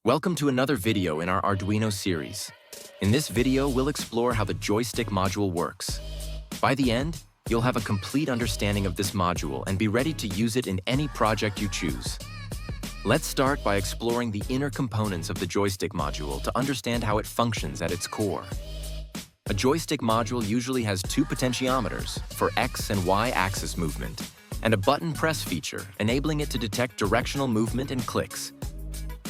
Welcome to another video in our Arduino series. In this video, we'll explore how the joystick module works. By the end, you'll have a complete understanding of this module and be ready to use it in any project you choose. Let's start by exploring the inner components of the joystick module to understand how it functions at its core. A joystick module usually has two potentiometers for X and Y axis movement, and a button press feature enabling it to detect directional movement and clicks.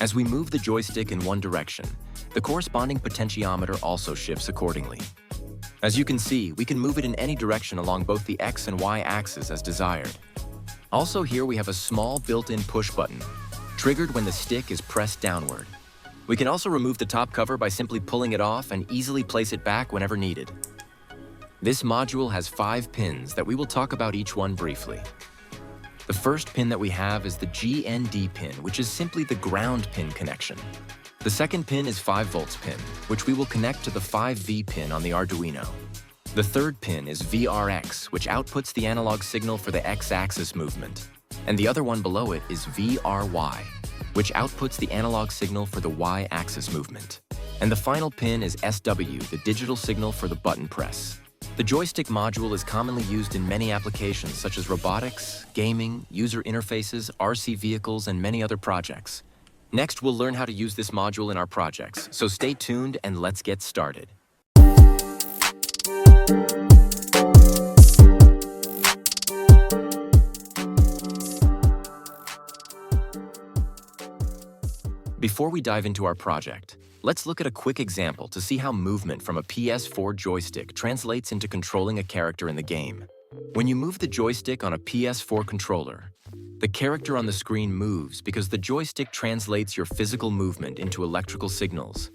As we move the joystick in one direction, the corresponding potentiometer also shifts accordingly. As you can see, we can move it in any direction along both the X and Y axis as desired. Also here we have a small built-in push button, triggered when the stick is pressed downward. We can also remove the top cover by simply pulling it off and easily place it back whenever needed. This module has 5 pins that we will talk about each one briefly. The first pin that we have is the GND pin, which is simply the ground pin connection. The second pin is 5 volts pin, which we will connect to the 5V pin on the Arduino. The third pin is VRX, which outputs the analog signal for the X-axis movement. And the other one below it is VRY, which outputs the analog signal for the Y-axis movement. And the final pin is SW, the digital signal for the button press. The joystick module is commonly used in many applications such as robotics, gaming, user interfaces, RC vehicles, and many other projects. Next, we'll learn how to use this module in our projects, so stay tuned and let's get started. Before we dive into our project, let's look at a quick example to see how movement from a PS4 joystick translates into controlling a character in the game. When you move the joystick on a PS4 controller, the character on the screen moves because the joystick translates your physical movement into electrical signals,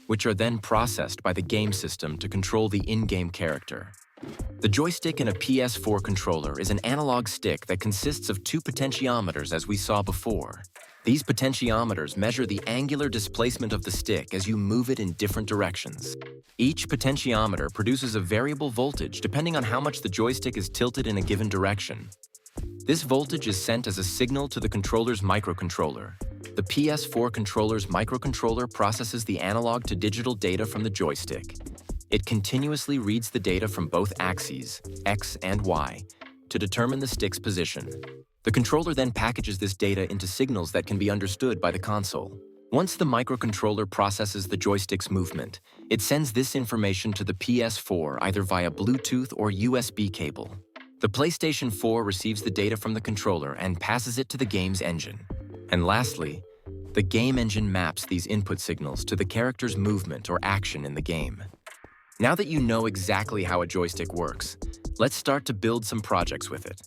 which are then processed by the game system to control the in-game character. The joystick in a PS4 controller is an analog stick that consists of 2 potentiometers as we saw before. These potentiometers measure the angular displacement of the stick as you move it in different directions. Each potentiometer produces a variable voltage depending on how much the joystick is tilted in a given direction. This voltage is sent as a signal to the controller's microcontroller. The PS4 controller's microcontroller processes the analog to digital data from the joystick. It continuously reads the data from both axes, X and Y, to determine the stick's position. The controller then packages this data into signals that can be understood by the console. Once the microcontroller processes the joystick's movement, it sends this information to the PS4 either via Bluetooth or USB cable. The PlayStation 4 receives the data from the controller and passes it to the game's engine. And lastly, the game engine maps these input signals to the character's movement or action in the game. Now that you know exactly how a joystick works, let's start to build some projects with it.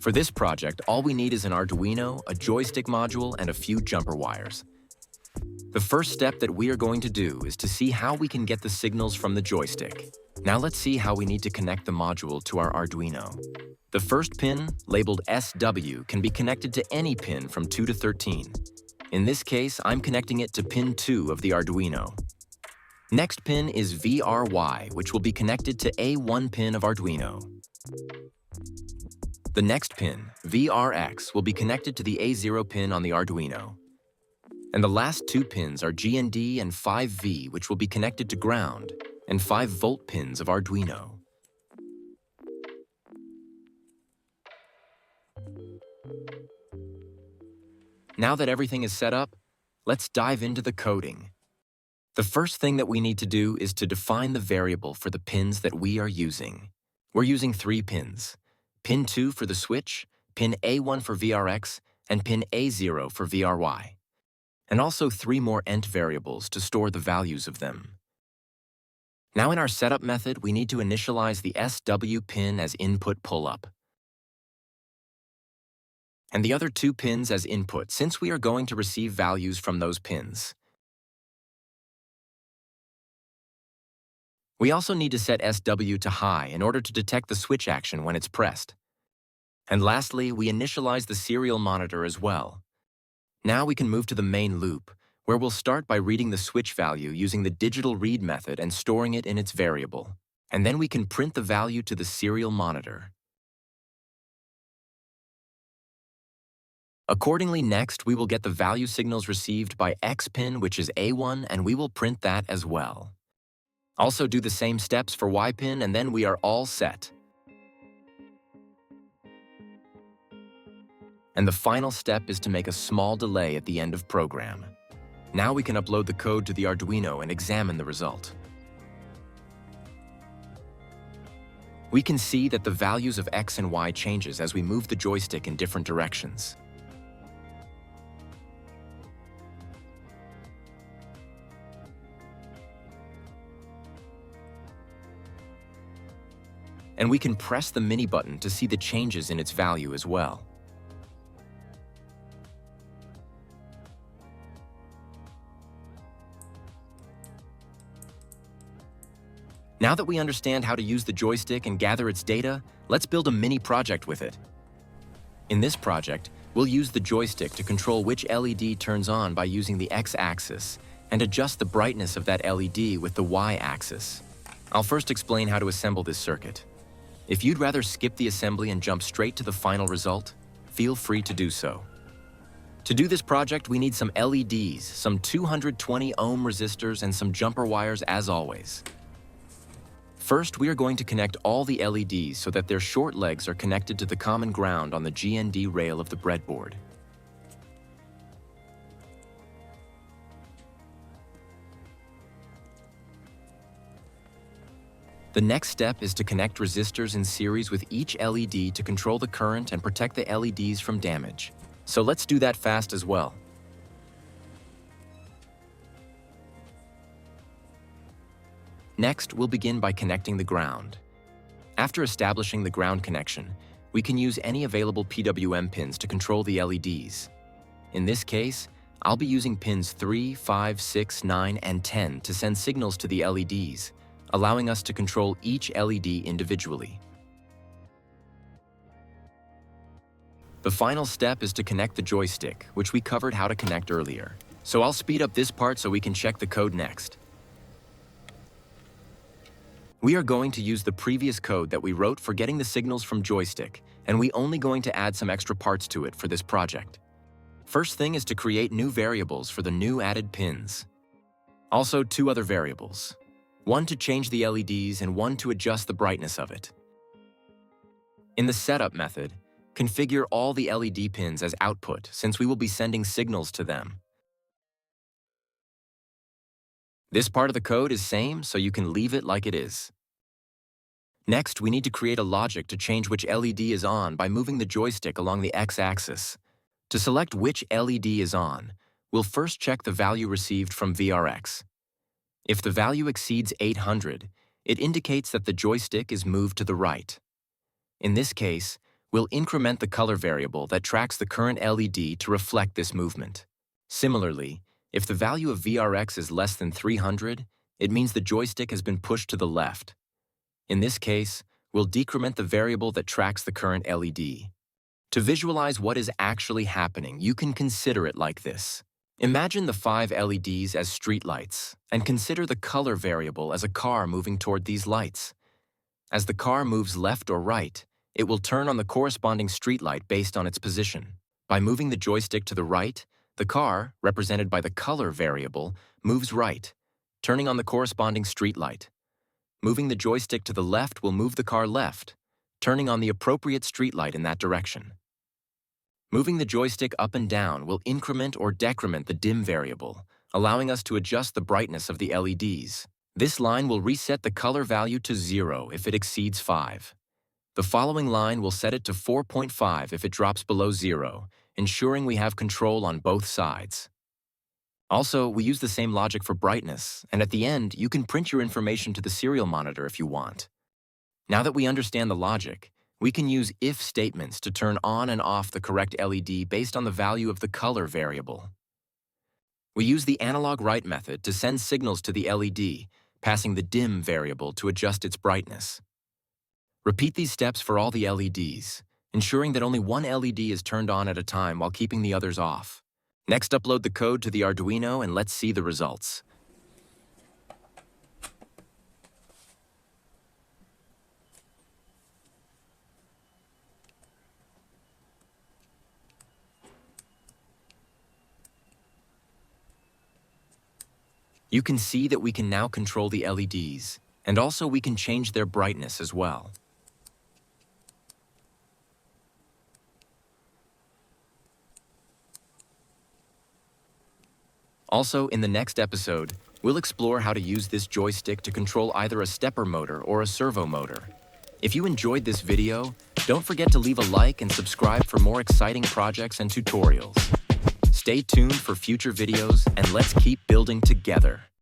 For this project, all we need is an Arduino, a joystick module, and a few jumper wires. The first step that we are going to do is to see how we can get the signals from the joystick. Now let's see how we need to connect the module to our Arduino. The first pin, labeled SW, can be connected to any pin from 2 to 13. In this case, I'm connecting it to pin 2 of the Arduino. Next pin is VRY, which will be connected to A1 pin of Arduino. The next pin, VRX, will be connected to the A0 pin on the Arduino. And the last 2 pins are GND and 5V, which will be connected to ground, and 5-volt pins of Arduino. Now that everything is set up, let's dive into the coding. The first thing that we need to do is to define the variable for the pins that we are using. We're using 3 pins. Pin 2 for the switch, pin A1 for VRX, and pin A0 for VRY. And also 3 more ent variables to store the values of them. Now in our setup method, we need to initialize the SW pin as input pull-up, and the other 2 pins as input, since we are going to receive values from those pins. We also need to set SW to high in order to detect the switch action when it's pressed. And lastly, we initialize the serial monitor as well. Now we can move to the main loop, where we'll start by reading the switch value using the digital read method and storing it in its variable. And then we can print the value to the serial monitor. Accordingly, next, we will get the value signals received by X pin, which is A1, and we will print that as well. Also do the same steps for Y pin, and then we are all set. And the final step is to make a small delay at the end of program. Now we can upload the code to the Arduino and examine the result. We can see that the values of X and Y changes as we move the joystick in different directions. And we can press the mini button to see the changes in its value as well. Now that we understand how to use the joystick and gather its data, let's build a mini project with it. In this project, we'll use the joystick to control which LED turns on by using the X-axis and adjust the brightness of that LED with the Y-axis. I'll first explain how to assemble this circuit. If you'd rather skip the assembly and jump straight to the final result, feel free to do so. To do this project, we need some LEDs, some 220 ohm resistors, and some jumper wires as always. First, we are going to connect all the LEDs so that their short legs are connected to the common ground on the GND rail of the breadboard. The next step is to connect resistors in series with each LED to control the current and protect the LEDs from damage. So let's do that fast as well. Next, we'll begin by connecting the ground. After establishing the ground connection, we can use any available PWM pins to control the LEDs. In this case, I'll be using pins 3, 5, 6, 9, and 10 to send signals to the LEDs, allowing us to control each LED individually. The final step is to connect the joystick, which we covered how to connect earlier. So I'll speed up this part so we can check the code next. We are going to use the previous code that we wrote for getting the signals from joystick, and we're only going to add some extra parts to it for this project. First thing is to create new variables for the new added pins. Also, two other variables. One to change the LEDs and one to adjust the brightness of it. In the setup method, configure all the LED pins as output since we will be sending signals to them. This part of the code is same, so you can leave it like it is. Next, we need to create a logic to change which LED is on by moving the joystick along the X-axis. To select which LED is on, we'll first check the value received from VRX. If the value exceeds 800, it indicates that the joystick is moved to the right. In this case, we'll increment the color variable that tracks the current LED to reflect this movement. Similarly, if the value of VRX is less than 300, it means the joystick has been pushed to the left. In this case, we'll decrement the variable that tracks the current LED. To visualize what is actually happening, you can consider it like this. Imagine the 5 LEDs as streetlights, and consider the color variable as a car moving toward these lights. As the car moves left or right, it will turn on the corresponding streetlight based on its position. By moving the joystick to the right, the car, represented by the color variable, moves right, turning on the corresponding streetlight. Moving the joystick to the left will move the car left, turning on the appropriate streetlight in that direction. Moving the joystick up and down will increment or decrement the dim variable, allowing us to adjust the brightness of the LEDs. This line will reset the color value to 0 if it exceeds 5. The following line will set it to 4.5 if it drops below 0, ensuring we have control on both sides. Also, we use the same logic for brightness, and at the end, you can print your information to the serial monitor if you want. Now that we understand the logic, we can use if statements to turn on and off the correct LED based on the value of the color variable. We use the analog write method to send signals to the LED, passing the dim variable to adjust its brightness. Repeat these steps for all the LEDs, ensuring that only one LED is turned on at a time while keeping the others off. Next, upload the code to the Arduino and let's see the results. You can see that we can now control the LEDs, and also we can change their brightness as well. Also, in the next episode, we'll explore how to use this joystick to control either a stepper motor or a servo motor. If you enjoyed this video, don't forget to leave a like and subscribe for more exciting projects and tutorials. Stay tuned for future videos, and let's keep building together.